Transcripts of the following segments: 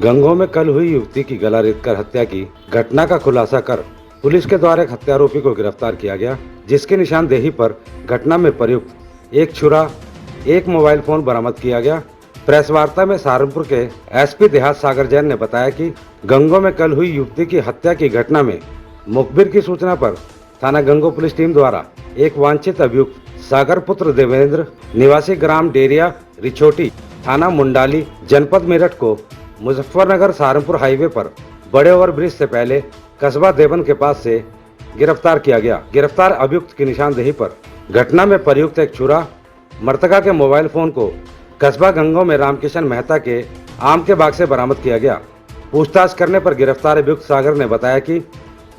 गंगों में कल हुई युवती की गला रेतकर हत्या की घटना का खुलासा कर पुलिस के द्वारा एक हत्यारोपी को गिरफ्तार किया गया, जिसकी निशानदेही पर घटना में प्रयुक्त एक छुरा, एक मोबाइल फोन बरामद किया गया। प्रेस वार्ता में सहारनपुर के एसपी देहात सागर जैन ने बताया कि गंगों में कल हुई युवती की हत्या की घटना में मुखबिर की सूचना पर थाना गंगो पुलिस टीम द्वारा एक वांछित अभियुक्त सागर पुत्र देवेंद्र निवासी ग्राम डेरिया रिछोटी थाना मुंडाली जनपद मेरठ को मुजफ्फरनगर सहारनपुर हाईवे पर बड़े ओवर ब्रिज से पहले कस्बा देवन के पास से गिरफ्तार किया गया। गिरफ्तार अभियुक्त की निशानदेही पर घटना में प्रयुक्त एक छुरा, मृतका के मोबाइल फोन को कस्बा गंगों में रामकिशन मेहता के आम के बाग से बरामद किया गया। पूछताछ करने पर गिरफ्तार अभियुक्त सागर ने बताया कि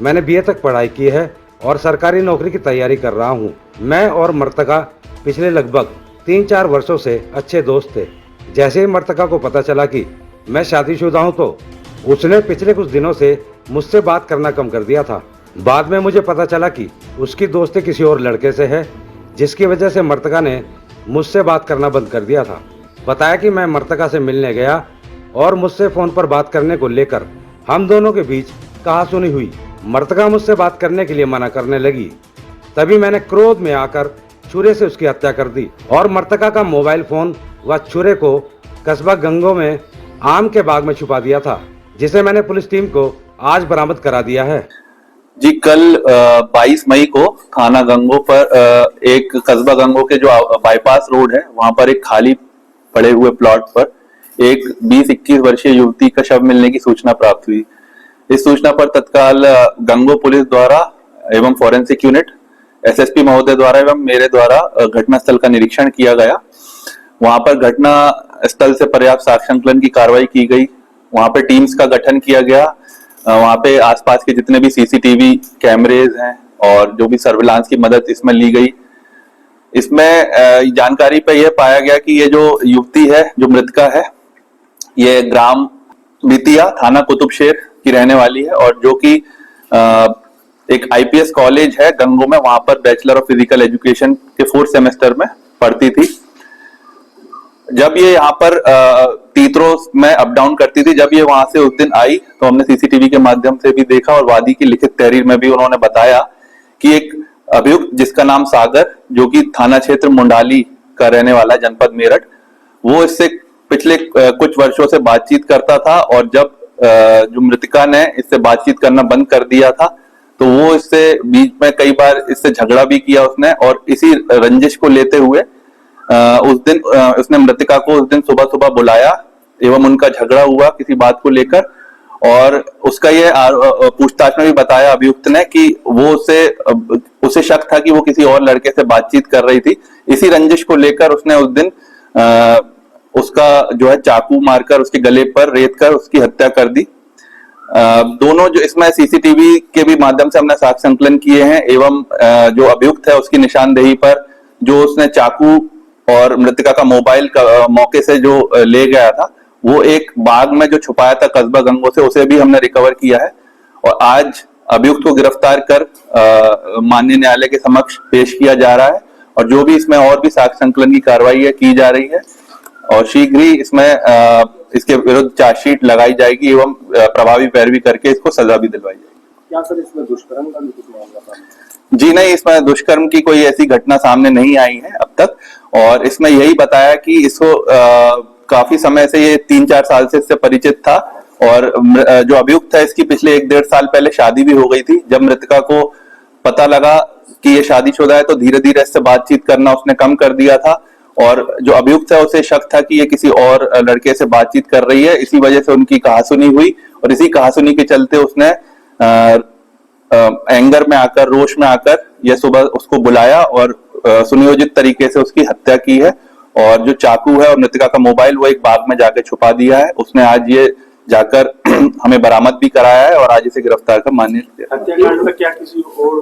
मैंने बीए तक पढ़ाई की है और सरकारी नौकरी की तैयारी कर रहा हूं। मैं और मृतका पिछले लगभग 3-4 वर्षों से अच्छे दोस्त थे। जैसे ही मृतका को पता चला कि मैं शादीशुदा हूं तो उसने पिछले कुछ दिनों से मुझसे बात करना कम कर दिया था। बाद में मुझे पता चला कि उसकी दोस्ती किसी और लड़के से है, जिसकी वजह से मृतका ने मुझसे बात करना बंद कर दिया था। बताया कि मैं मृतका से मिलने गया और मुझसे फोन पर बात करने को लेकर हम दोनों के बीच कहासुनी हुई। मृतका मुझसे बात करने के लिए मना करने लगी। तभी मैंने क्रोध में आकर छुरे से उसकी हत्या कर दी और मृतका का मोबाइल फोन व छुरे को कस्बा गंगों में आम के बाग में छुपा दिया था, जिसे मैंने पुलिस टीम को आज बरामद करा दिया है। जी, कल 22 मई को थाना गंगो पर एक कस्बा गंगो के जो बाईपास रोड है वहां पर एक खाली पड़े हुए प्लॉट पर एक 20-21 वर्षीय युवती का शव मिलने की सूचना प्राप्त हुई। इस सूचना पर तत्काल गंगो पुलिस द्वारा एवं फॉरेंसिक यूनिट एसएसपी महोदय द्वारा एवं मेरे द्वारा घटना स्थल का निरीक्षण किया गया। वहां पर घटना स्थल से पर्याप्त साक्ष्य संकलन की कार्रवाई की गई। वहां पे टीम्स का गठन किया गया। वहां पे आसपास के जितने भी सीसीटीवी कैमरेज हैं और जो भी सर्विलांस की मदद इसमें ली गई। इसमें जानकारी पे यह पाया गया कि ये जो युवती है, जो मृतका है, ये ग्राम बितिया थाना कुतुबशेर की रहने वाली है और जो कि एक आईपीएस कॉलेज है गंगो में, वहां पर बैचलर ऑफ फिजिकल एजुकेशन के 4th सेमेस्टर में पढ़ती थी। जब ये यहाँ पर तीतरो में अप डाउन करती थी, जब ये वहां से उस दिन आई तो हमने सीसीटीवी के माध्यम से भी देखा और वादी की लिखित तहरीर में भी उन्होंने बताया कि एक अभियुक्त जिसका नाम सागर, जो कि थाना क्षेत्र मुंडाली का रहने वाला जनपद मेरठ, वो इससे पिछले कुछ वर्षों से बातचीत करता था और जब जो मृतका ने इससे बातचीत करना बंद कर दिया था तो वो इससे बीच में कई बार इससे झगड़ा भी किया उसने और इसी रंजिश को लेते हुए उस दिन उसने मृतका को उस दिन सुबह सुबह बुलाया एवं उनका झगड़ा हुआ किसी बात को लेकर। और उसका ये पूछताछ में भी बताया अभियुक्त ने कि वो उसे शक था कि वो किसी और लड़के से बातचीत कर रही थी। इसी रंजिश को लेकर उसने उस दिन उसका जो है चाकू मारकर उसके गले पर रेत कर उसकी हत्या कर दी। दोनों जो इसमें सीसीटीवी के भी माध्यम से हमने साक्ष्य संकलन किए हैं एवं जो अभियुक्त है उसकी निशानदेही पर जो उसने चाकू और मृतका का मोबाइल का मौके से जो ले गया था, वो एक बाग में जो छुपाया था कस्बा गंगो से, उसे भी हमने रिकवर किया है और आज अभियुक्त को गिरफ्तार कर माननीय न्यायालय के समक्ष पेश किया जा रहा है और जो भी इसमें और भी साक्ष्य संकलन की कार्रवाई है की जा रही है और शीघ्र ही इसमें इसके विरुद्ध चार्जशीट लगाई जाएगी एवं प्रभावी पैरवी करके इसको सजा भी दिलवाई जाएगी। क्या सर इसमें दुष्कर्म का भी कुछ मामला था? जी नहीं, इसमें दुष्कर्म की कोई ऐसी घटना सामने नहीं आई है अब तक और इसमें यही बताया कि इसको काफी समय से ये 3-4 साल से इससे परिचित था और जो अभियुक्त है इसकी पिछले 1-1.5 साल पहले शादी भी हो गई थी। जब मृतका को पता लगा कि ये शादीशुदा है तो धीरे धीरे इससे बातचीत करना उसने कम कर दिया था और जो अभियुक्त है उसे शक था कि ये किसी और लड़के से बातचीत कर रही है। इसी वजह से उनकी कहासुनी हुई और इसी कहासुनी के चलते उसने एंगर में आकर, रोष में आकर यह सुबह उसको बुलाया और सुनियोजित तरीके से उसकी हत्या की है और जो चाकू है और मृतका का मोबाइल वो एक बाग में जाकर छुपा दिया है। उसने आज ये जाकर हमें बरामद भी कराया है और आज इसे गिरफ्तार कर मान्य हत्याकांड में क्या किसी और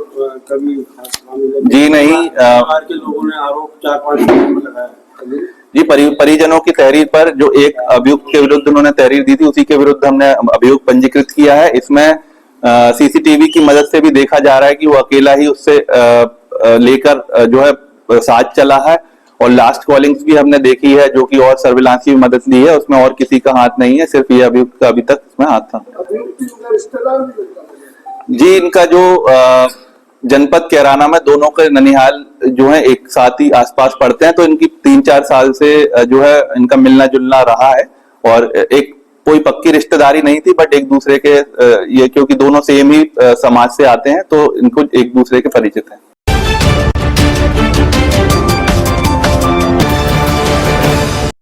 कभी खास मामले? जी नहीं, परिवार के लोगों ने आरोप 4-5 में लगाया जी। परिजनों की तहरीर पर जो एक अभियुक्त के विरुद्ध उन्होंने तहरीर दी थी उसी के विरुद्ध हमने अभियुक्त पंजीकृत किया है। इसमें सीसीटीवी की मदद से भी देखा जा रहा है कि वो अकेला ही उससे लेकर जो है साथ चला है और लास्ट कॉलिंग्स भी हमने देखी है, जो कि और सर्विलांस की मदद ली है, उसमें और किसी का हाथ नहीं है, सिर्फ ये अभी तक इसमें हाथ था। रिश्तेदार भी लगता जी, इनका जो जनपद कैराना में दोनों के ननिहाल जो है एक साथ ही आसपास पड़ते हैं, तो इनकी 3-4 साल से जो है इनका मिलना जुलना रहा है, और एक कोई पक्की रिश्तेदारी नहीं थी, बट एक दूसरे के ये क्योंकि दोनों सेम ही समाज से आते हैं, तो इनको एक दूसरे के परिचित हैं।